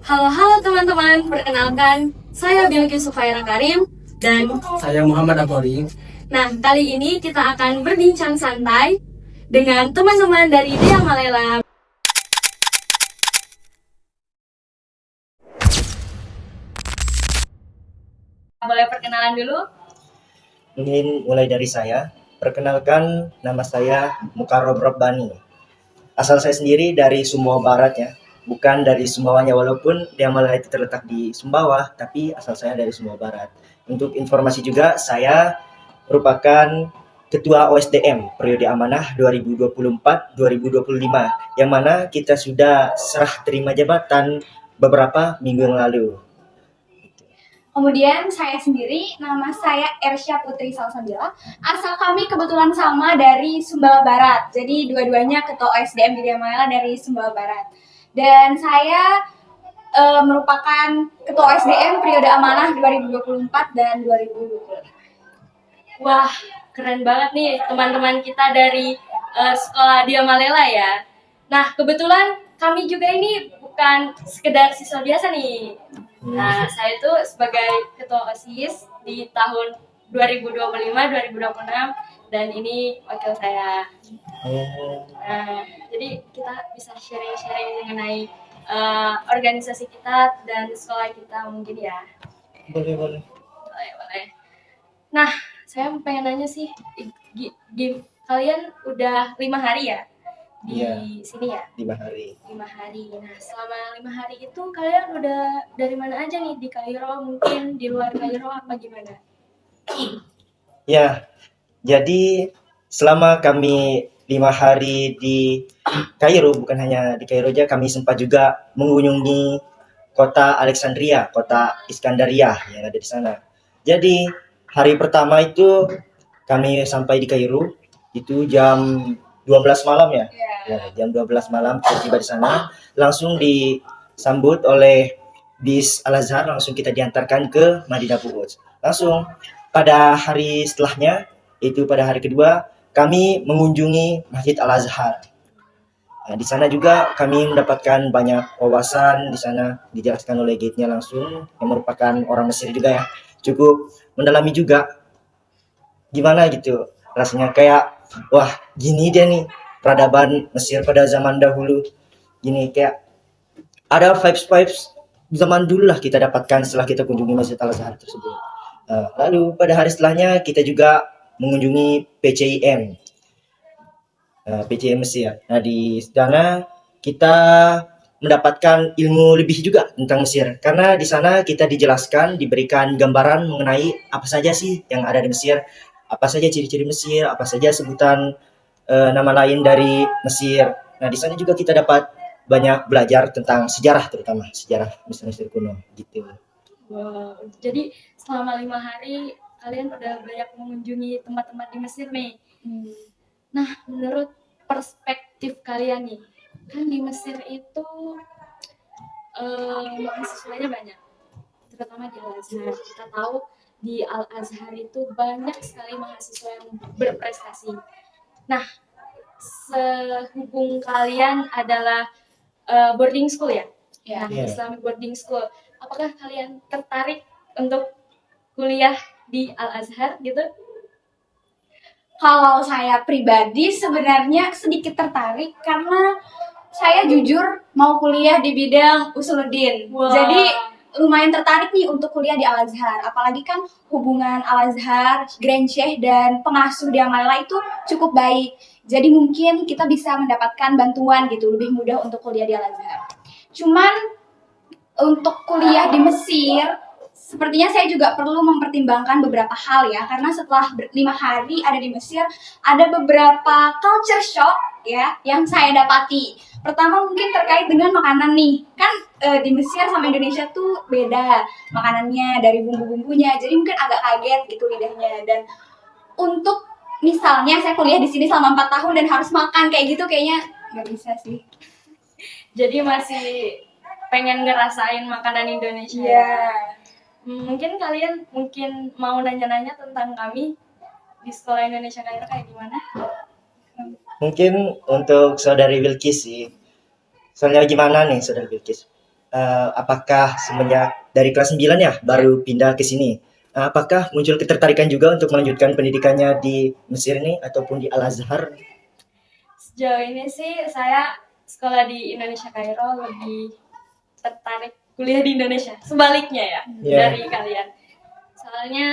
Halo teman-teman, perkenalkan saya Bilqis Sufaira Karim dan Saya Muhammad Abori. kali ini kita akan berbincang santai dengan teman-teman dari Dia Malela. Boleh perkenalan dulu? Mungkin mulai dari saya. Perkenalkan, nama saya Mukarrab Rabbani. Asal saya sendiri dari Sumbawa Barat ya, bukan dari Sumbawanya, walaupun Diamalah itu terletak di Sumbawa, tapi asal saya dari Sumbawa Barat. Untuk informasi juga, saya merupakan Ketua OSDM periode amanah 2024-2025, yang mana kita sudah serah terima jabatan beberapa minggu yang lalu. Kemudian saya sendiri, nama saya Ersya Putri Salsabila. Asal kami kebetulan sama dari Sumbawa Barat. Jadi dua-duanya ketua OSDM di Diamalela dari Sumbawa Barat. Dan saya merupakan ketua OSDM periode amanah 2024 dan 2025. Wah, keren banget nih teman-teman kita dari sekolah Dia Malela ya. Nah, kebetulan kami juga ini bukan sekedar siswa biasa nih. Nah, saya itu sebagai ketua OSIS di tahun 2025-2026 dan ini wakil saya. Nah, jadi kita bisa sharing-sharing mengenai organisasi kita dan sekolah kita mungkin ya. Boleh. Boleh. Nah, saya pengen nanya sih, kalian udah 5 hari ya di Iya. sini ya? 5 hari. 5 hari. Nah, selama 5 hari itu kalian udah dari mana aja nih? Di Kairo mungkin, di luar Kairo apa gimana? Ya, jadi selama kami 5 hari di Kairo, bukan hanya di Kairo aja, kami sempat juga mengunjungi kota Alexandria, kota Iskandaria yang ada di sana. Jadi hari pertama itu kami sampai di Kairo itu jam 12 malam ya. Ya, jam 12 malam kita tiba di sana, langsung disambut oleh bis Al-Azhar, langsung kita diantarkan ke Madinah Quds. Langsung pada hari setelahnya, itu pada hari kedua, kami mengunjungi Masjid Al-Azhar. Nah, di sana juga kami mendapatkan banyak wawasan. Di sana dijelaskan oleh guide-nya langsung, yang merupakan orang Mesir juga ya. Cukup mendalami juga gimana gitu rasanya, kayak wah gini dia nih peradaban Mesir pada zaman dahulu. Gini kayak ada vibes zaman dulu lah kita dapatkan setelah kita kunjungi Masjid Al-Azhar tersebut. Lalu pada hari setelahnya kita juga mengunjungi PCIM, PCIM Mesir. Nah di sana kita mendapatkan ilmu lebih juga tentang Mesir, karena di sana kita dijelaskan, diberikan gambaran mengenai apa saja sih yang ada di Mesir, apa saja ciri-ciri Mesir, apa saja sebutan nama lain dari Mesir. Nah di sana juga kita dapat banyak belajar tentang sejarah, terutama sejarah Mesir kuno gitu. Wow, jadi selama 5 hari kalian udah banyak mengunjungi tempat-tempat di Mesir nih. Nah, menurut perspektif kalian nih, kan di Mesir itu mahasiswanya banyak, terutama di Al-Azhar. Kita tahu di Al-Azhar itu banyak sekali mahasiswa yang berprestasi. Nah, sehubung kalian adalah boarding school ya? Ya. Nah, Islamic boarding school. Apakah kalian tertarik untuk kuliah di Al-Azhar gitu? Kalau saya pribadi sebenarnya sedikit tertarik karena saya jujur mau kuliah di bidang usuluddin. Wah. Jadi lumayan tertarik nih untuk kuliah di Al-Azhar. Apalagi kan hubungan Al-Azhar, Grand Sheikh dan pengasuh di Amalela itu cukup baik. Jadi mungkin kita bisa mendapatkan bantuan gitu, lebih mudah untuk kuliah di Al-Azhar. Cuman untuk kuliah di Mesir, sepertinya saya juga perlu mempertimbangkan beberapa hal ya, karena setelah 5 hari ada di Mesir, ada beberapa culture shock ya yang saya dapati. Pertama mungkin terkait dengan makanan nih, kan di Mesir sama Indonesia tuh beda makanannya dari bumbu-bumbunya, jadi mungkin agak kaget gitu lidahnya. Dan untuk misalnya saya kuliah di sini selama 4 tahun dan harus makan kayak gitu, kayaknya nggak bisa sih. Jadi masih pengen ngerasain makanan Indonesia. Iya. Mungkin kalian mau nanya-nanya tentang kami di sekolah Indonesia Kairo kayak gimana? Mungkin untuk saudari Bilqis sih, soalnya gimana nih saudari Bilqis, apakah semenjak dari kelas 9 ya baru pindah ke sini. Apakah muncul ketertarikan juga untuk melanjutkan pendidikannya di Mesir ini ataupun di Al-Azhar? Sejauh ini sih saya sekolah di Indonesia Kairo lebih tertarik kuliah di Indonesia. Sebaliknya ya Iya. dari kalian. Soalnya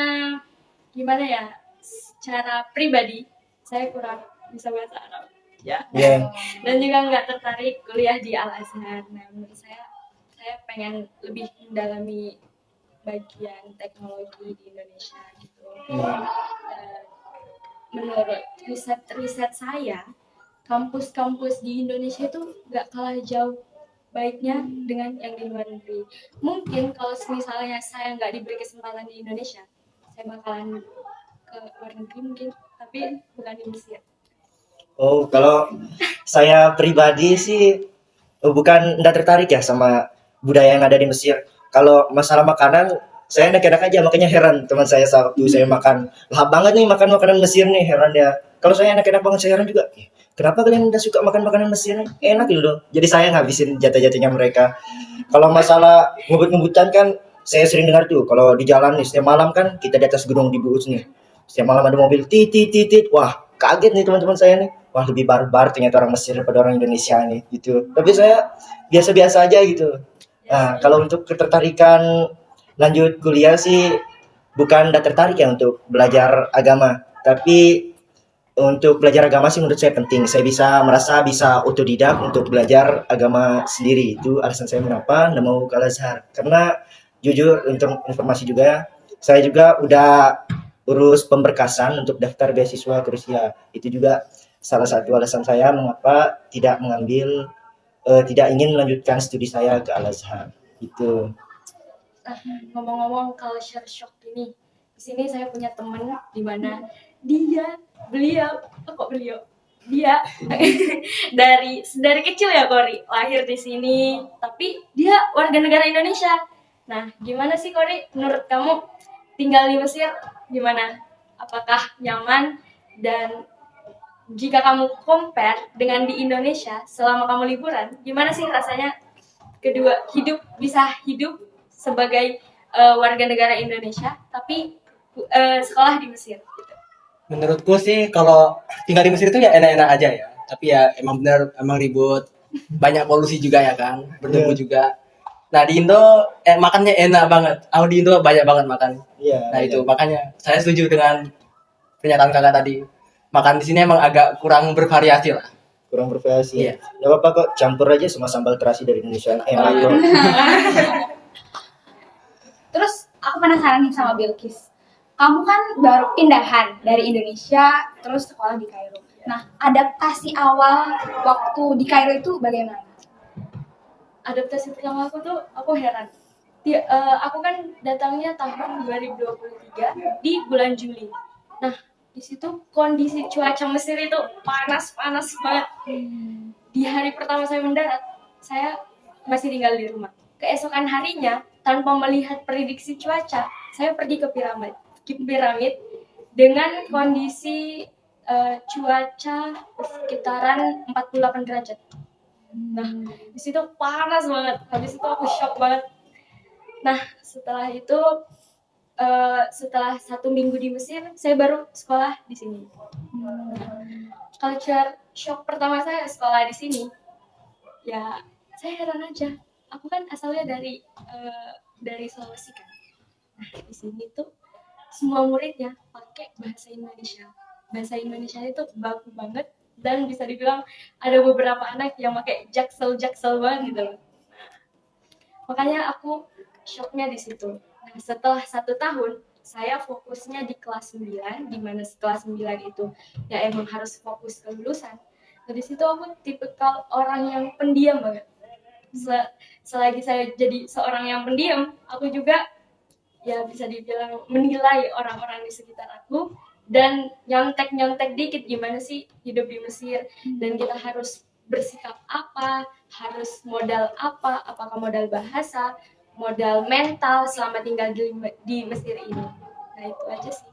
gimana ya? Secara pribadi saya kurang bisa bahasa Arab. Ya. Iya. Dan juga nggak tertarik kuliah di Al-Azhar. Nah, menurut saya pengen lebih mendalami bagian teknologi di Indonesia gitu. Eh, Menurut riset saya, kampus-kampus di Indonesia itu nggak kalah jauh baiknya dengan yang di luar negeri. Mungkin kalau misalnya saya nggak diberi kesempatan di Indonesia, saya bakalan ke luar negeri mungkin, tapi bukan di Mesir. Oh, kalau saya pribadi sih bukan enggak tertarik ya sama budaya yang ada di Mesir. Kalau masalah makanan, saya enak-enak aja, makanya heran teman saya waktu saya makan. Lahap banget nih makan makanan Mesir nih, heran ya. Kalau saya enak-enak banget, saya heran juga. Kenapa kalian udah suka makan makanan Mesir nih? Enak gitu loh. Jadi saya ngabisin jatah-jatahnya mereka. Kalau masalah ngebut-ngebutan kan, saya sering dengar tuh, kalau di jalan nih, setiap malam kan kita di atas gedung di Bus nih. Setiap malam ada mobil, tit. Wah, kaget nih teman-teman saya nih. Wah, lebih barbar ternyata orang Mesir daripada orang Indonesia nih, gitu. Tapi saya biasa-biasa aja gitu. Nah, kalau untuk ketertarikan lanjut kuliah sih bukan udah tertarik ya untuk belajar agama, tapi untuk belajar agama sih menurut saya penting. Saya merasa bisa otodidak untuk belajar agama sendiri. Itu alasan saya kenapa nggak mau ke Al-Azhar. Karena jujur untuk informasi juga, saya juga udah urus pemberkasan untuk daftar beasiswa ke Rusia. Itu juga salah satu alasan saya mengapa tidak ingin melanjutkan studi saya ke Al-Azhar. Itu. Nah, ngomong-ngomong culture shock ini, di sini saya punya teman di mana dia dari kecil ya Kori lahir di sini, tapi dia warga negara Indonesia. Nah, gimana sih Kori? Menurut kamu tinggal di Mesir gimana? Apakah nyaman? Dan jika kamu compare dengan di Indonesia selama kamu liburan, gimana sih rasanya kedua bisa hidup sebagai warga negara Indonesia tapi sekolah di Mesir gitu. Menurutku sih kalau tinggal di Mesir itu ya enak-enak aja ya. Tapi ya emang ribut. Banyak polusi juga ya kan, berdebu juga. Nah di Indo makannya enak banget. Aku di Indo banyak banget makan. Iya. Nah itu makanya saya setuju dengan pernyataan kakak tadi. Makan di sini emang agak kurang bervariasi lah. Kurang bervariasi. Iya. Nggak apa-apa kok, campur aja sama sambal terasi dari Indonesia. Enak kok. Terus aku penasaran nih sama Bilkis. Kamu kan baru pindahan dari Indonesia terus sekolah di Kairo. Nah, adaptasi awal waktu di Kairo itu bagaimana? Adaptasi pertama aku tuh aku heran. Aku kan datangnya tahun 2023 di bulan Juli. Nah, di situ kondisi cuaca Mesir itu panas banget. Di hari pertama saya mendarat, saya masih tinggal di rumah. Keesokan harinya, tanpa melihat prediksi cuaca, saya pergi ke piramid dengan kondisi cuaca sekitaran 48 derajat. Nah, di situ panas banget. Habis itu aku shock banget. Nah, setelah itu setelah 1 minggu di Mesir, saya baru sekolah di sini. Culture shock pertama saya sekolah di sini, ya saya heran aja. Aku kan asalnya dari Sulawesi kan. Nah, di sini tuh semua muridnya pakai bahasa Indonesia. Bahasa Indonesia itu baku banget dan bisa dibilang ada beberapa anak yang pakai jaksel banget gitu loh. Makanya aku shocknya di situ. Nah, setelah 1 tahun, saya fokusnya di kelas 9, di mana kelas 9 itu ya emang harus fokus ke lulusan. Nah, di situ aku tipikal orang yang pendiam banget. Selagi saya jadi seorang yang pendiam, aku juga ya bisa dibilang menilai orang-orang di sekitar aku dan nyontek dikit gimana sih hidup di Mesir dan kita harus bersikap apa, harus modal apa, apakah modal bahasa, modal mental selama tinggal di Mesir ini. Nah itu aja sih.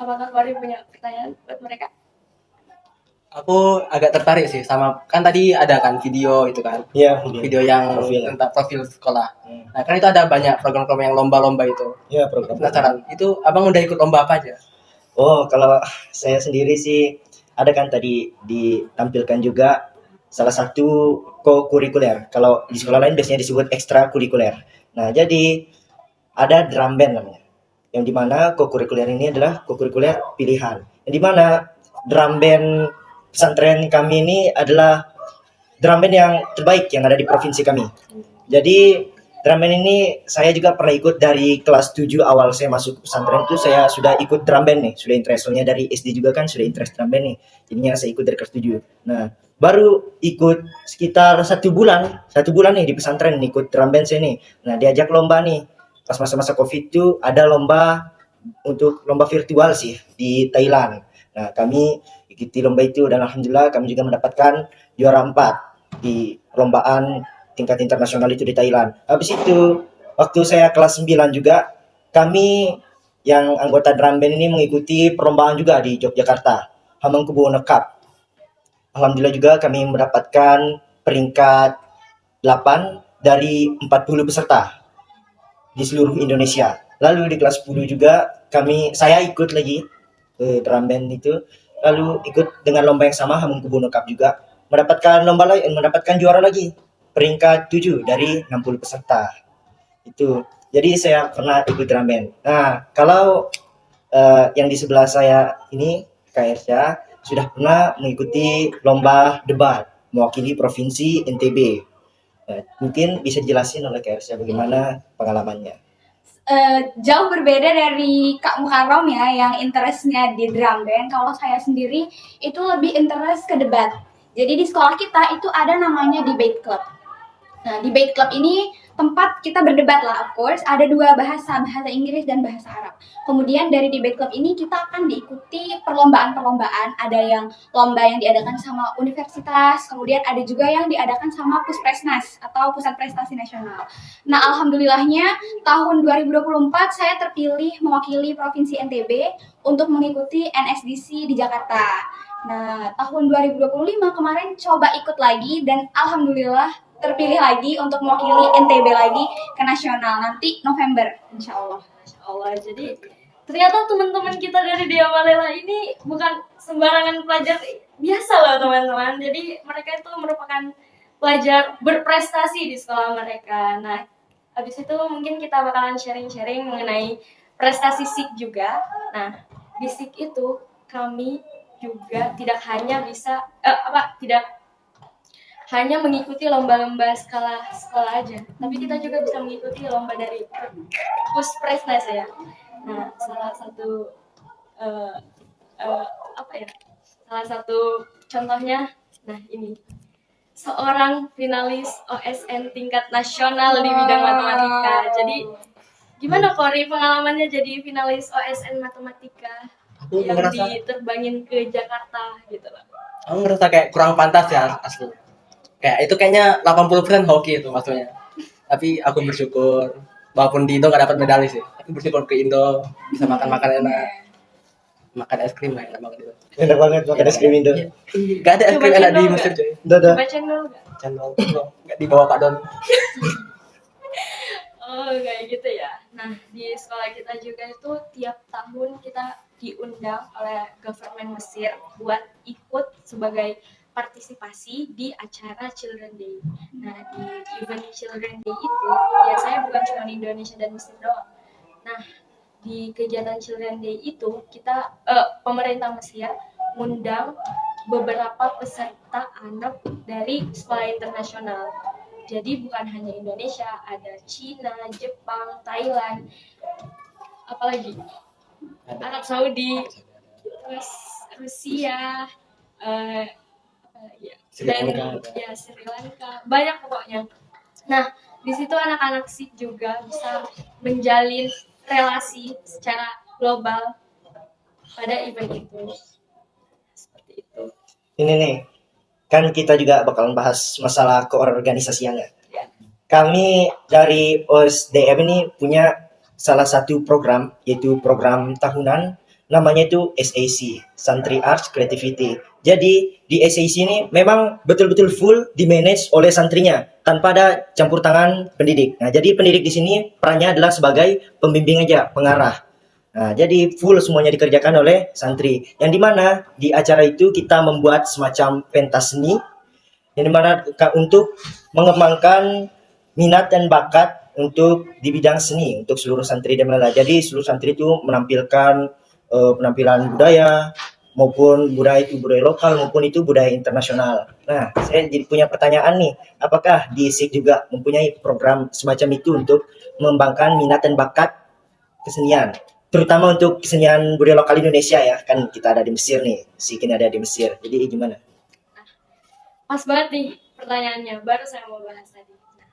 Apakah Kori punya pertanyaan buat mereka? aku agak tertarik sih sama kan tadi ada kan video itu kan, Iya, video yang Profil. tentang profil sekolah. Nah kan itu ada banyak program-program yang lomba-lomba itu. Iya, program. Penasaran, itu abang udah ikut lomba apa aja? Oh, kalau saya sendiri sih ada kan tadi ditampilkan juga salah satu co-kurikuler. Kalau di sekolah lain biasanya disebut ekstrakurikuler. Nah, jadi ada drum band namanya. Yang dimana co-kurikuler ini adalah co-kurikuler pilihan. Yang dimana drum band pesantren kami ini adalah drum band yang terbaik yang ada di provinsi kami. Jadi drum band ini saya juga pernah ikut dari kelas 7 awal saya masuk pesantren itu saya sudah ikut drum band nih, sudah interest soalnya dari SD juga kan sudah interest drum band nih. Jadinya saya ikut dari kelas 7. Nah, baru ikut sekitar satu bulan nih di pesantren ikut drum band saya nih. Nah, diajak lomba nih. Pas masa-masa Covid itu ada lomba untuk lomba virtual sih di Thailand. Nah, kami ikuti lomba itu dan alhamdulillah kami juga mendapatkan juara 4 di perlombaan tingkat internasional itu di Thailand. Habis itu waktu saya kelas 9 juga kami yang anggota drum band ini mengikuti perlombaan juga di Yogyakarta, Hamengkubuwono Cup. Alhamdulillah juga kami mendapatkan peringkat 8 dari 40 peserta di seluruh Indonesia. Lalu di kelas 10 juga saya ikut lagi ke drum band itu, lalu ikut dengan lomba yang sama Hamengkubuwono Cup juga, mendapatkan juara lagi, peringkat 7 dari 60 peserta. Itu. Jadi saya pernah ikut drum band. Nah, kalau yang di sebelah saya ini Kak Ersya sudah pernah mengikuti lomba debat mewakili provinsi NTB. Nah, mungkin bisa dijelasin oleh Kak Ersya bagaimana pengalamannya. Jauh berbeda dari Kak Mukarrom ya yang interestnya di drum band. Kalau saya sendiri itu lebih interest ke debat. Jadi di sekolah kita itu ada namanya debate club. Nah, debate club ini tempat kita berdebat lah, of course. Ada dua bahasa Inggris dan bahasa Arab. Kemudian dari debate club ini kita akan diikuti perlombaan-perlombaan. Ada yang lomba yang diadakan sama universitas, kemudian ada juga yang diadakan sama Puspresnas atau Pusat Prestasi Nasional. Nah, alhamdulillahnya tahun 2024 saya terpilih mewakili Provinsi NTB untuk mengikuti NSDC di Jakarta. Nah, tahun 2025 kemarin coba ikut lagi dan alhamdulillah terpilih lagi untuk mewakili NTB lagi ke nasional nanti November, insya Allah. Masya Allah. Jadi ternyata teman-teman kita dari Dia Malela ini bukan sembarangan pelajar biasa loh teman-teman. Jadi mereka itu merupakan pelajar berprestasi di sekolah mereka. Nah, habis itu mungkin kita bakalan sharing-sharing mengenai prestasi SIK juga. Nah, di SIK itu kami juga tidak hanya bisa tidak hanya mengikuti lomba-lomba skala sekolah aja, tapi kita juga bisa mengikuti lomba dari Puspresnas ya. Nah, salah satu salah satu contohnya, nah ini seorang finalis OSN tingkat nasional di bidang matematika. Jadi gimana Kori pengalamannya jadi finalis OSN matematika Aku yang ngerasa diterbangin ke Jakarta gitu loh? aku ngerasa kayak kurang pantas ya asli. Kayak itu kayaknya 80% hoki itu maksudnya. Tapi aku bersyukur walaupun di Indo gak dapat medali sih. Aku bersyukur ke Indo bisa makan-makan enak. Makan es krim lah enak banget itu. Enak banget makan es krim Indo. Iya. Gak ada es krim Coba enak di cendol Mesir Iya. coy. Dadah. Coba channel nggak? Channel gak dibawa Pak Don. Oh kayak gitu ya. Nah di sekolah kita juga itu tiap tahun kita diundang oleh government Mesir buat ikut sebagai partisipasi di acara Children Day. Nah di event Children Day itu biasanya bukan cuma di Indonesia dan Mesir doang. Nah di kegiatan Children Day itu kita pemerintah Mesir mengundang beberapa peserta anak dari sekolah internasional. Jadi bukan hanya Indonesia, ada Cina, Jepang, Thailand, apalagi Arab Saudi, terus Rusia, Sri dan Lanka. ya Sri Lanka, banyak pokoknya. Nah di situ anak-anak SIK juga bisa menjalin relasi secara global pada event itu. Seperti itu. Ini nih, kan kita juga bakalan bahas masalah keorganisasian ya. Ya. Kami dari OSDM ini punya salah satu program, yaitu program tahunan, namanya itu SAC, Santri Arts Creativity. Jadi di SAIC ini memang betul-betul full di manage oleh santrinya tanpa ada campur tangan pendidik. Nah, jadi pendidik di sini perannya adalah sebagai pembimbing aja, pengarah. Nah, jadi full semuanya dikerjakan oleh santri. Yang dimana di acara itu kita membuat semacam pentas seni, yang dimana untuk mengembangkan minat dan bakat untuk di bidang seni untuk seluruh santri di Malala. Jadi seluruh santri itu menampilkan penampilan budaya maupun budaya itu budaya lokal maupun itu budaya internasional. Nah, saya jadi punya pertanyaan nih, apakah di SIG juga mempunyai program semacam itu untuk mengembangkan minat dan bakat kesenian, terutama untuk kesenian budaya lokal Indonesia ya, kan kita ada di Mesir nih, SIG ini ada di Mesir. Jadi gimana? Pas banget nih pertanyaannya, baru saya mau bahas tadi. Nah,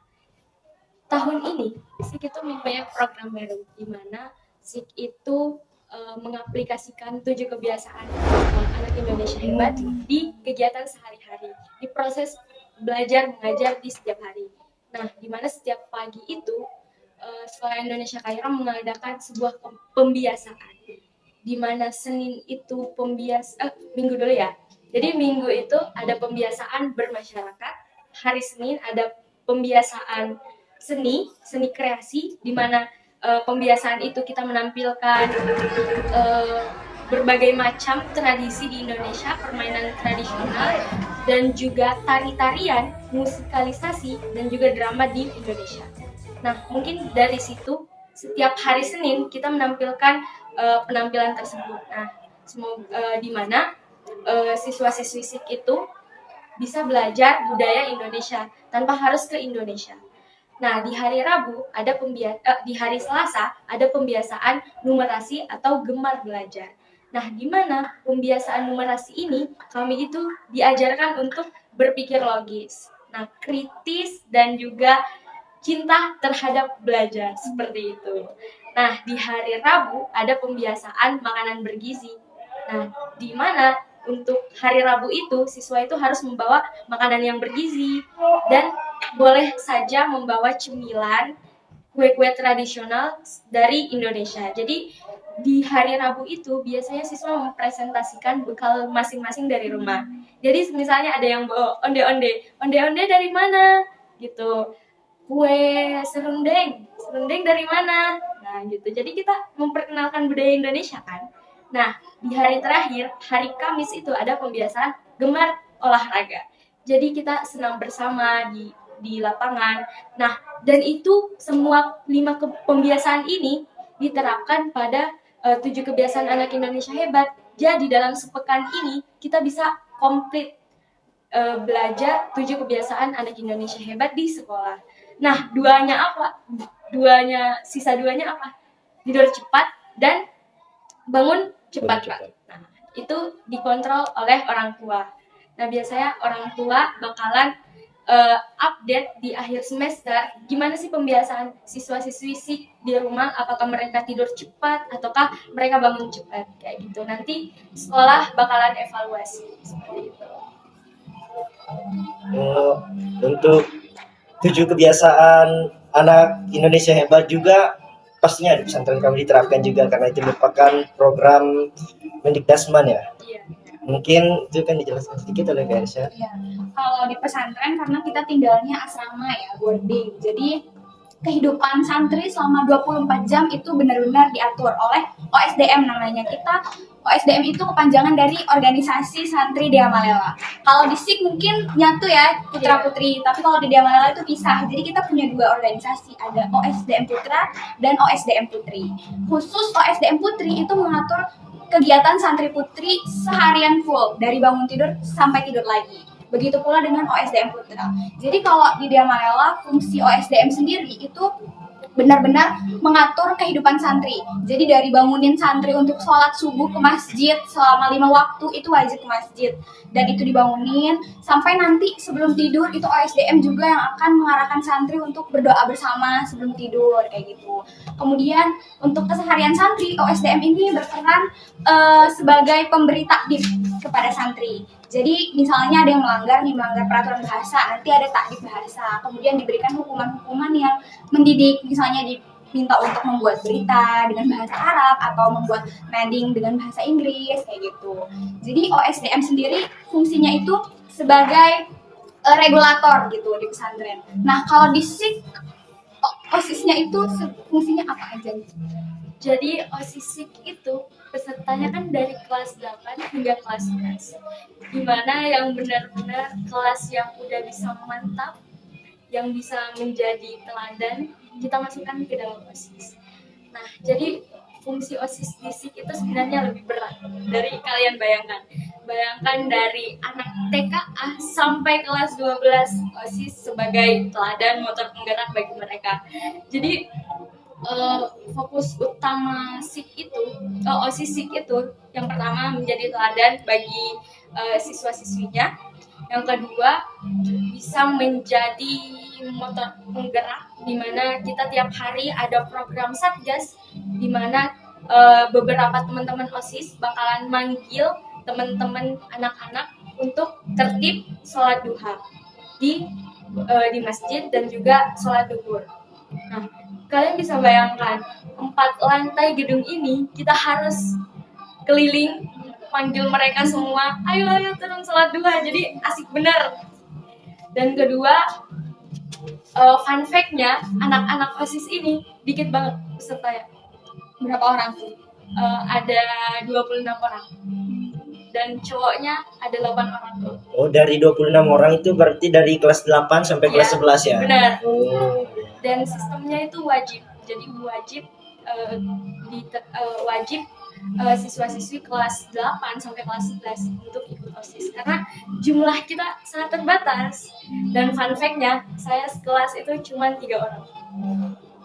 tahun ini SIG itu mempunyai program baru di mana SIG itu mengaplikasikan 7 kebiasaan anak Indonesia hebat di kegiatan sehari-hari, di proses belajar mengajar di setiap hari. Nah, di mana setiap pagi itu Sekolah Indonesia Kairo mengadakan sebuah pembiasaan, di mana Senin itu Minggu dulu ya. Jadi Minggu itu ada pembiasaan bermasyarakat, hari Senin ada pembiasaan seni kreasi, di mana pembiasaan itu kita menampilkan berbagai macam tradisi di Indonesia, permainan tradisional, dan juga tari-tarian, musikalisasi, dan juga drama di Indonesia. Nah, mungkin dari situ setiap hari Senin kita menampilkan penampilan tersebut. Nah, di mana siswa-siswi SIG itu bisa belajar budaya Indonesia tanpa harus ke Indonesia. Nah, di hari Rabu di hari Selasa ada pembiasaan numerasi atau gemar belajar. Nah, di mana pembiasaan numerasi ini kami itu diajarkan untuk berpikir logis, nah kritis dan juga cinta terhadap belajar seperti itu. Nah, di hari Rabu ada pembiasaan makanan bergizi. Nah, di mana untuk hari Rabu itu siswa itu harus membawa makanan yang bergizi dan boleh saja membawa cemilan, kue-kue tradisional dari Indonesia. Jadi di hari Rabu itu biasanya siswa mempresentasikan bekal masing-masing dari rumah. Jadi misalnya ada yang bawa onde-onde dari mana gitu, kue serundeng dari mana, nah gitu. Jadi kita memperkenalkan budaya Indonesia kan. Nah, di hari terakhir, hari Kamis itu ada pembiasaan gemar olahraga. Jadi kita senam bersama di lapangan. Nah, dan itu semua 5 pembiasaan ini diterapkan pada 7 kebiasaan anak Indonesia hebat. Jadi dalam sepekan ini kita bisa komplit belajar 7 kebiasaan anak Indonesia hebat di sekolah. Nah, sisa duanya apa? Tidur cepat dan bangun cepat, Pak. Nah, itu dikontrol oleh orang tua. Nah, biasanya orang tua bakalan update di akhir semester gimana sih pembiasaan siswa-siswi SIG di rumah, apakah mereka tidur cepat ataukah mereka bangun cepat, kayak gitu. Nanti sekolah bakalan evaluasi seperti itu. Untuk 7 kebiasaan anak Indonesia hebat juga pastinya di pesantren kami diterapkan juga karena itu merupakan program Mendikdasman ya. Iya. Mungkin itu kan dijelaskan sedikit oleh Kak Ersya. Ya, kalau di pesantren karena kita tinggalnya asrama ya, boarding. Jadi kehidupan santri selama 24 jam itu benar-benar diatur oleh OSDM namanya. OSDM itu kepanjangan dari Organisasi Santri Dea Malela. Kalau di SIG mungkin nyatu ya, Putra Putri, tapi kalau di Dea Malela itu pisah. Jadi kita punya 2 organisasi, ada OSDM Putra dan OSDM Putri. Khusus OSDM Putri itu mengatur kegiatan santri putri seharian full, dari bangun tidur sampai tidur lagi. Begitu pula dengan OSDM Putra. Jadi kalau di Dea Malela, fungsi OSDM sendiri itu benar-benar mengatur kehidupan santri. Jadi dari bangunin santri untuk sholat subuh ke masjid selama 5 waktu itu wajib ke masjid. Dan itu dibangunin sampai nanti sebelum tidur itu OSDM juga yang akan mengarahkan santri untuk berdoa bersama sebelum tidur kayak gitu. Kemudian untuk keseharian santri, OSDM ini berperan sebagai pemberi takdif kepada santri. Jadi misalnya ada yang melanggar peraturan bahasa, nanti ada takdif bahasa. Kemudian diberikan hukuman-hukuman yang mendidik, misalnya diminta untuk membuat berita dengan bahasa Arab atau membuat reading dengan bahasa Inggris kayak gitu. Jadi OSDM sendiri fungsinya itu sebagai regulator gitu di pesantren. Nah, kalau di SIK OSISnya itu fungsinya apa aja nih? Jadi OSISIK itu pesertanya kan dari kelas 8 hingga kelas 11. Dimana yang benar-benar kelas yang udah bisa mantap, yang bisa menjadi teladan, kita masukkan ke dalam OSIS. Nah, jadi fungsi OSIS di SIK itu sebenarnya lebih berat dari kalian bayangkan. Bayangkan dari anak TKA sampai kelas 12 OSIS sebagai teladan motor penggerak bagi mereka. Jadi fokus utama SIK itu, OSIS SIK itu yang pertama menjadi teladan bagi siswa-siswinya. Yang kedua bisa menjadi motor penggerak di mana kita tiap hari ada program Satgas di mana beberapa teman-teman OSIS bakalan manggil teman-teman anak-anak untuk tertib sholat duha di masjid dan juga sholat duhur. Nah, kalian bisa bayangkan 4 lantai gedung ini kita harus keliling panggil mereka semua, ayo turun sholat duha, jadi asik bener. Dan kedua, fun fact-nya anak-anak OSIS ini dikit banget pesertanya. Berapa orang tuh? Ada 26 orang dan cowoknya ada 8 orang. Oh, dari 26 orang itu berarti dari kelas 8 sampai kelas 11 ya? Benar. Oh. Dan sistemnya itu wajib. Jadi wajib siswa-siswi kelas 8 sampai kelas 11 untuk ikut OSIS karena jumlah kita sangat terbatas. Dan fun fact-nya, saya sekelas itu cuma 3 orang.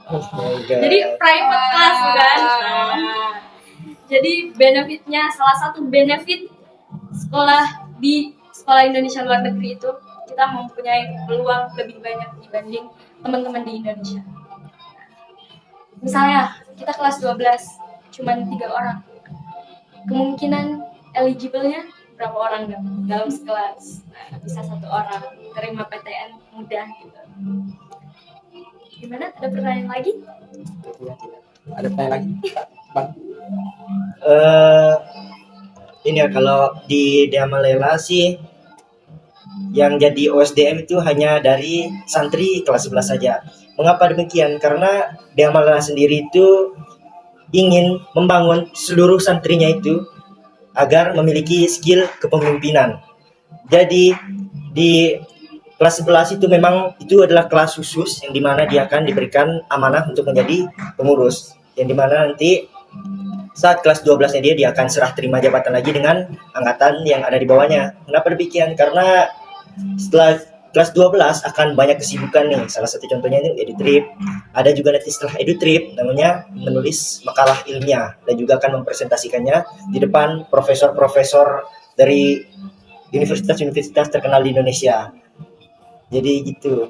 Oh my God. Jadi private class kan. Nah, jadi benefitnya, salah satu benefit sekolah di sekolah Indonesia luar negeri itu kita mempunyai peluang lebih banyak dibanding teman-teman di Indonesia. Misalnya kita kelas 12 cuma 3 orang, kemungkinan eligible-nya berapa orang dalam sekelas? Nah, bisa 1 orang terima PTN mudah gitu. Gimana? Ada pertanyaan lagi? Ada pertanyaan lagi, Bang? Ini ya, kalau di Diamalela sih yang jadi OSDM itu hanya dari santri kelas 11 saja. Mengapa demikian? Karena Diamalela sendiri itu ingin membangun seluruh santrinya itu agar memiliki skill kepemimpinan. Jadi di kelas 11 itu memang itu adalah kelas khusus yang dimana dia akan diberikan amanah untuk menjadi pengurus. Yang dimana nanti saat kelas 12-nya dia akan serah terima jabatan lagi dengan angkatan yang ada di bawahnya. Kenapa demikian? Karena setelah kelas 12 akan banyak kesibukan nih. Salah satu contohnya ini EduTrip. Ada juga nanti setelah EduTrip namanya menulis makalah ilmiah dan juga akan mempresentasikannya di depan profesor-profesor dari universitas-universitas terkenal di Indonesia. Jadi gitu.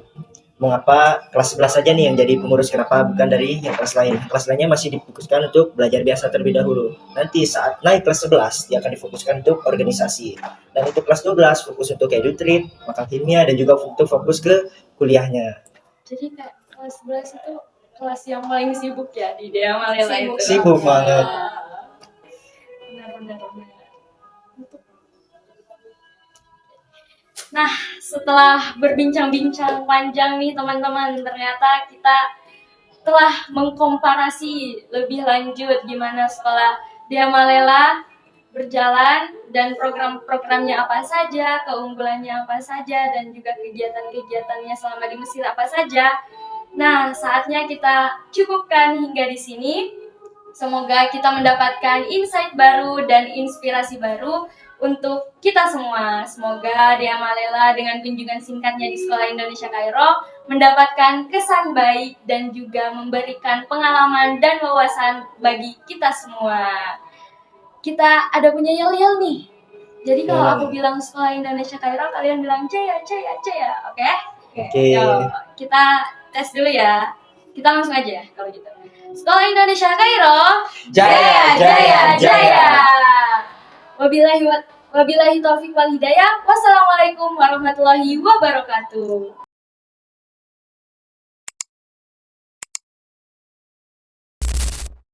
Mengapa kelas 11 saja nih yang jadi pengurus, kenapa bukan dari yang kelas lain? Kelas lainnya masih difokuskan untuk belajar biasa terlebih dahulu. Nanti saat naik kelas 11 dia akan difokuskan untuk organisasi. Dan untuk kelas 12 fokus untuk EduTrip, makalah ilmiah dan juga untuk fokus ke kuliahnya. Jadi kayak kelas 11 itu kelas yang paling sibuk ya di Diamalela itu. Sibuk banget. Benar. Nah, setelah berbincang-bincang panjang nih teman-teman, ternyata kita telah mengkomparasi lebih lanjut gimana sekolah Diamalela berjalan dan program-programnya apa saja, keunggulannya apa saja, dan juga kegiatan-kegiatannya selama di Mesir apa saja. Nah, saatnya kita cukupkan hingga di sini. Semoga kita mendapatkan insight baru dan inspirasi baru untuk kita semua. Semoga Diamalela dengan kunjungan singkatnya di Sekolah Indonesia Kairo mendapatkan kesan baik dan juga memberikan pengalaman dan wawasan bagi kita semua. Kita ada punya yel-yel nih. Jadi kalau aku bilang Sekolah Indonesia Kairo, kalian bilang Jaya. Oke? Oke. Yuk, kita tes dulu ya. Kita langsung aja ya kalau gitu. Sekolah Indonesia Kairo, Jaya. Wabillahi taufiq wal hidayah. Wassalamualaikum warahmatullahi wabarakatuh.